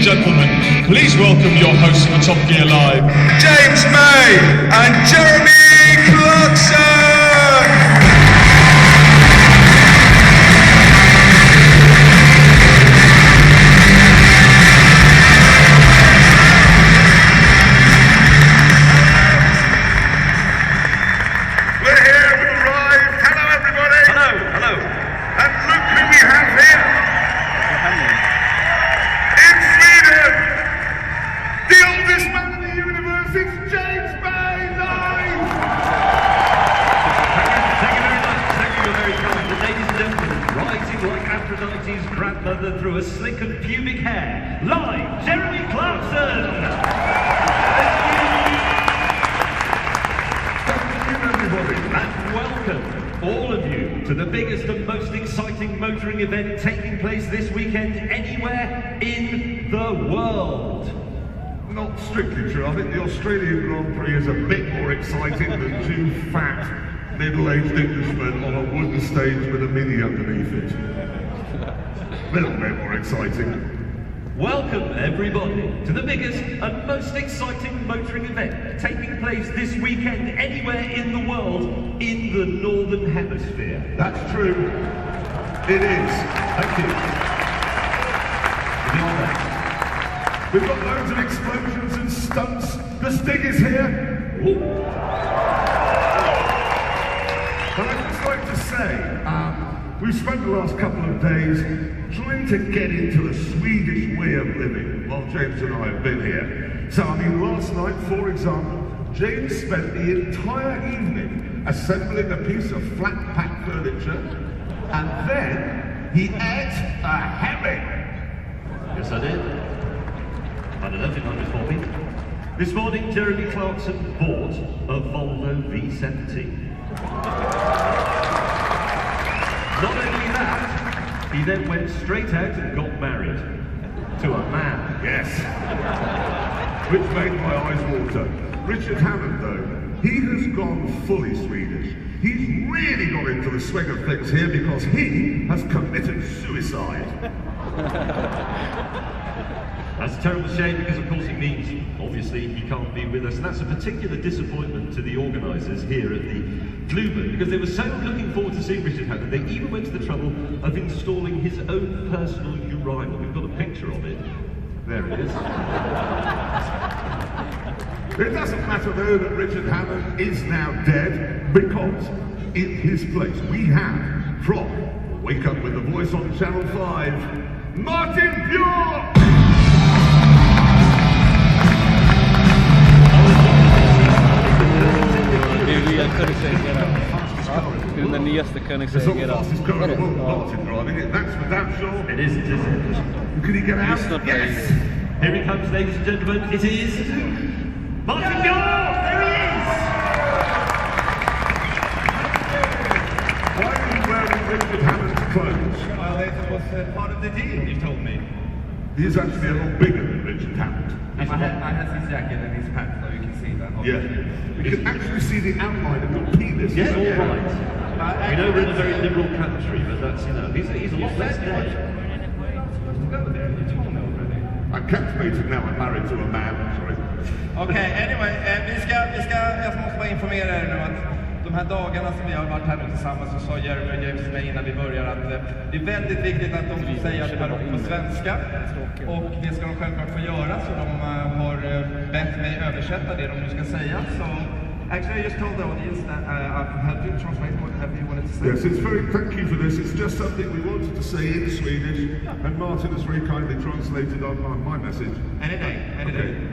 gentlemen, please welcome your hosts for Top Gear Live, James May and Jeremy Clarkson! Grandmother through a slick and pubic hair. Live, Jeremy Clarkson! Thank you, everybody, and welcome, all of you, to the biggest and most exciting motoring event taking place this weekend anywhere in the world. Not strictly true. I think the Australian Grand Prix is a bit more exciting than two fat, middle-aged Englishmen on a wooden stage with a mini underneath it. A little bit more exciting. Welcome, everybody, to the biggest and most exciting motoring event taking place this weekend anywhere in the world in the Northern Hemisphere. That's true. It is. Thank you. We've got loads of explosions and stunts. The Sting is here. Ooh. But I'd just like to say, we've spent the last couple of days trying to get into the Swedish way of living while James and I have been here. So, I mean, last night, for example, James spent the entire evening assembling a piece of flat-pack furniture, and then he ate a hemi. Yes, I did. I don't know if it might be for me. This morning, Jeremy Clarkson bought a Volvo V70. Not only that, he then went straight out and got married to a man. Yes. Which made my eyes water. Richard Hammond, though, he has gone fully Swedish. He's really got into the swing of things here because he has committed suicide. That's a terrible shame because, of course, it means, obviously, he can't be with us. And that's a particular disappointment to the organisers here at the globen because they were so looking forward to seeing Richard Hammond. They even went to the trouble of installing his own personal urinal. We've got a picture of it. There it is. It doesn't matter, though, that Richard Hammond is now dead because in his place we have, from Wake Up with the Voice on Channel 5, Martin Björk! Jag kunde säga det. Den nyaste kunde säga det. Martin driving it, that's for damn sure. It is, it is. Could he get out? Yes! Here he comes, ladies and gentlemen. It is Martin Björk! There he is! Why are you wearing Richard Hammond's clothes? Well, it was part of the deal, you told me. He's actually a lot bigger than Richard Hammond. I had his jacket and his pants, so you can see that. Yeah. You can actually see the outline of your penis. Yes, all right. We know we're in a very liberal country, but that's, you know, he's a lot less dead. I'm captivated now, I'm married to a man, sorry. Okay, anyway, jag måste bara informera er nu att de här dagarna som vi har varit här nu tillsammans så sa Jeremy och James mig innan vi börjar att det är väldigt viktigt att de säger det här på svenska och det ska de självklart få göra så de har bett mig översätta det de nu ska säga så actually I just told the audience that I've had to translate whatever you wanted to say. Yes, it's very, thank you for this, it's just something we wanted to say in Swedish and Martin has very kindly translated on my message. Any day.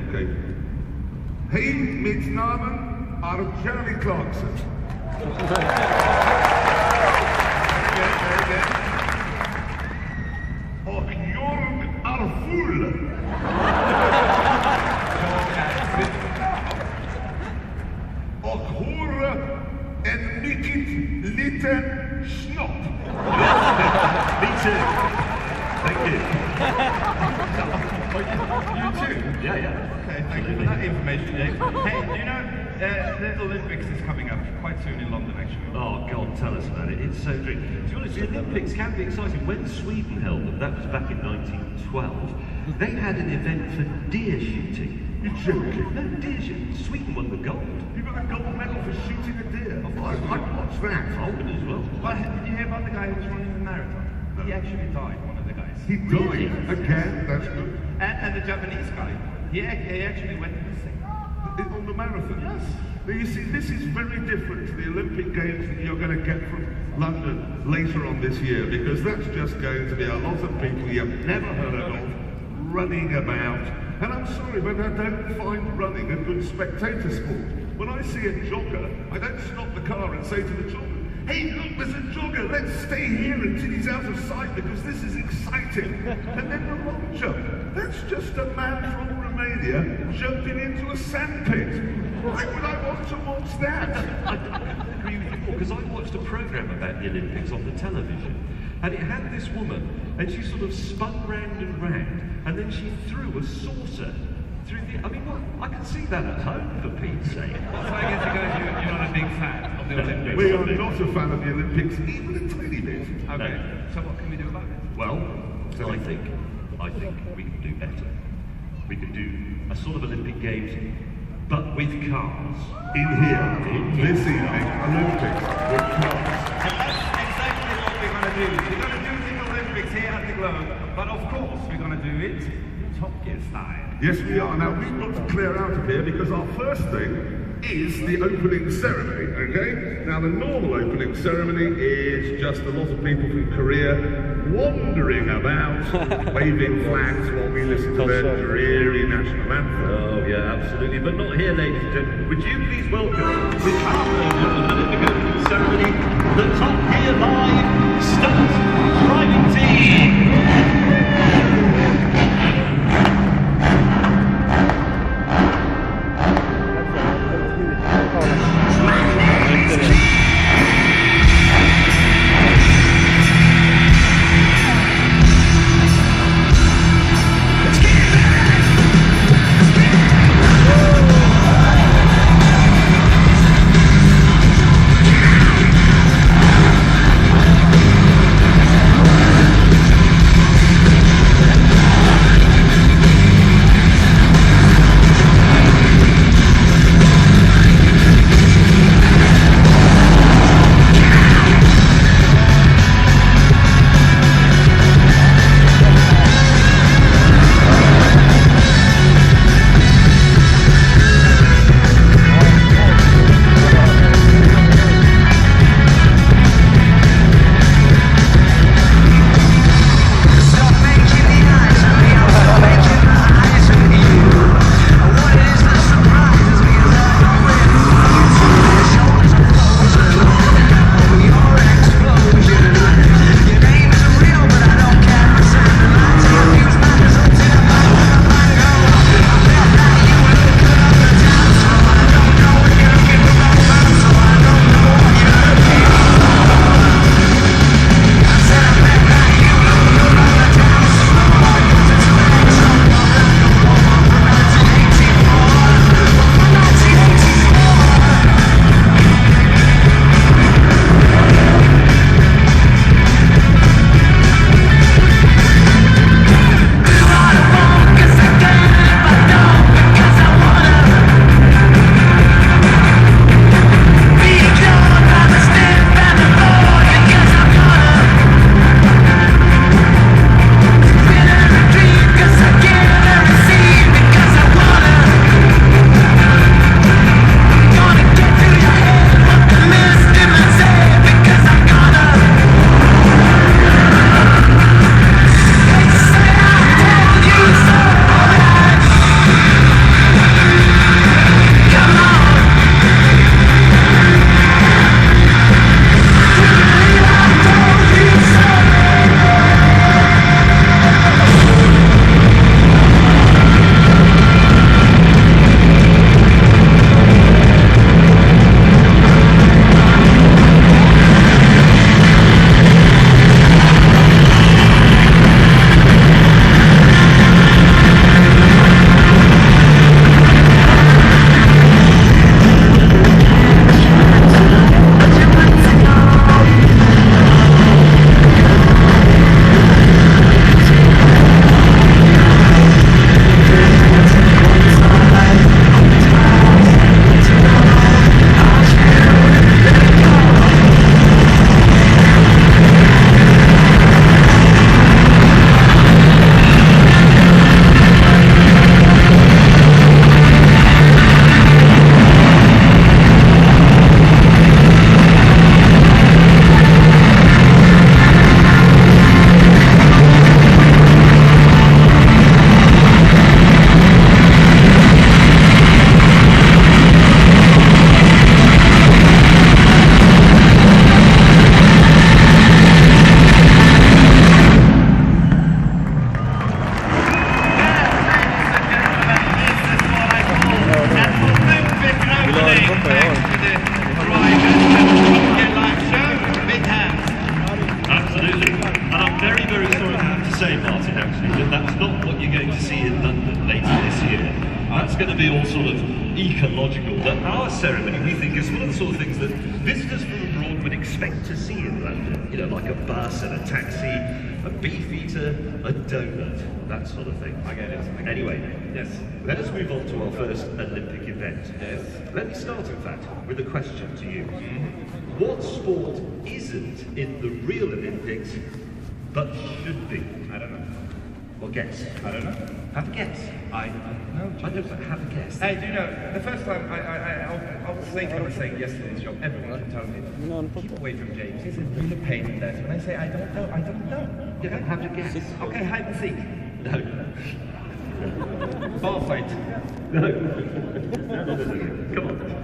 Okay. Hej, mitt namn är Jeremy Clarkson. Och jag är full. Och har en mycket liten snopp. Me too. Thank you. You too? Yeah. Okay, thank you for that information, James. Hey, do you know the Olympics is coming up quite soon in London, actually? Oh God, tell us about it. It's so dreamy. To be honest, the Olympics can be exciting. When Sweden held them, that was back in 1912, they had an event for deer shooting. You're joking. No, deer shooting. Sweden won the gold. You got a gold medal for shooting a deer. I'd watch that. I would as well. But did you hear about the guy who was running the marathon? He actually died, one of the guys. He died again. That's good. And the Japanese guy, he actually went missing. On the marathon. Yes. Now you see, this is very different to the Olympic Games that you're going to get from London later on this year, because that's just going to be a lot of people you've never heard of running about. And I'm sorry, but I don't find running a good spectator sport. When I see a jogger, I don't stop the car and say to the jogger, hey, look, there's a jogger, let's stay here until he's out of sight because this is exciting. And then the long jump, that's just a man from Romania jumping into a sandpit. Why would I want to watch that? I agree with you more, because I watched a programme about the Olympics on the television, and it had this woman, and she sort of spun round and round, and then she threw a saucer through the... I mean, what? I can see that at home, for Pete's sake. So I guess you're not a big fan of the Olympics. We are not a fan of the Olympics, even a tiny bit. Okay, so what can we do about it? Well, I think we can do better. We can do a sort of Olympic Games, but with cars. In here, this evening, Olympics with cars. And that's exactly what we're going to do. We're going to do the Olympics here at the Globe, but of course we're going to do it Top Gear style. Yes, we are. Now, we've got to clear out of here because our first thing is the opening ceremony, okay? Now, the normal opening ceremony is just a lot of people from Korea wandering about, waving flags while we listen to their dreary national anthem. Oh, yeah, absolutely. But not here, ladies and gentlemen. Would you please welcome, with our Olympic opening ceremony, the Top Gear Live Stunt Driving Team! see in London later this year, that's going to be all sort of ecological. But our ceremony, we think, is one of the sort of things that visitors from abroad would expect to see in London. You know, like a bus and a taxi, a beef eater, a donut, that sort of thing. I get it. Anyway, Yes. let us move on to our first Olympic event. Yes. Let me start, in fact, with a question to you. What sport isn't in the real Olympics, but should be? I don't know. Well, guess. I don't know. Have a guess. I don't know. I don't know, have a guess. Hey, do you know, the first time I was thinking of saying yes to this job, everyone should tell me, keep away from James. He's a real pain in the ass. When I say I don't know, I don't know. Yeah, have a guess. Okay, hide and seek. No. Ball fight. No. Come on.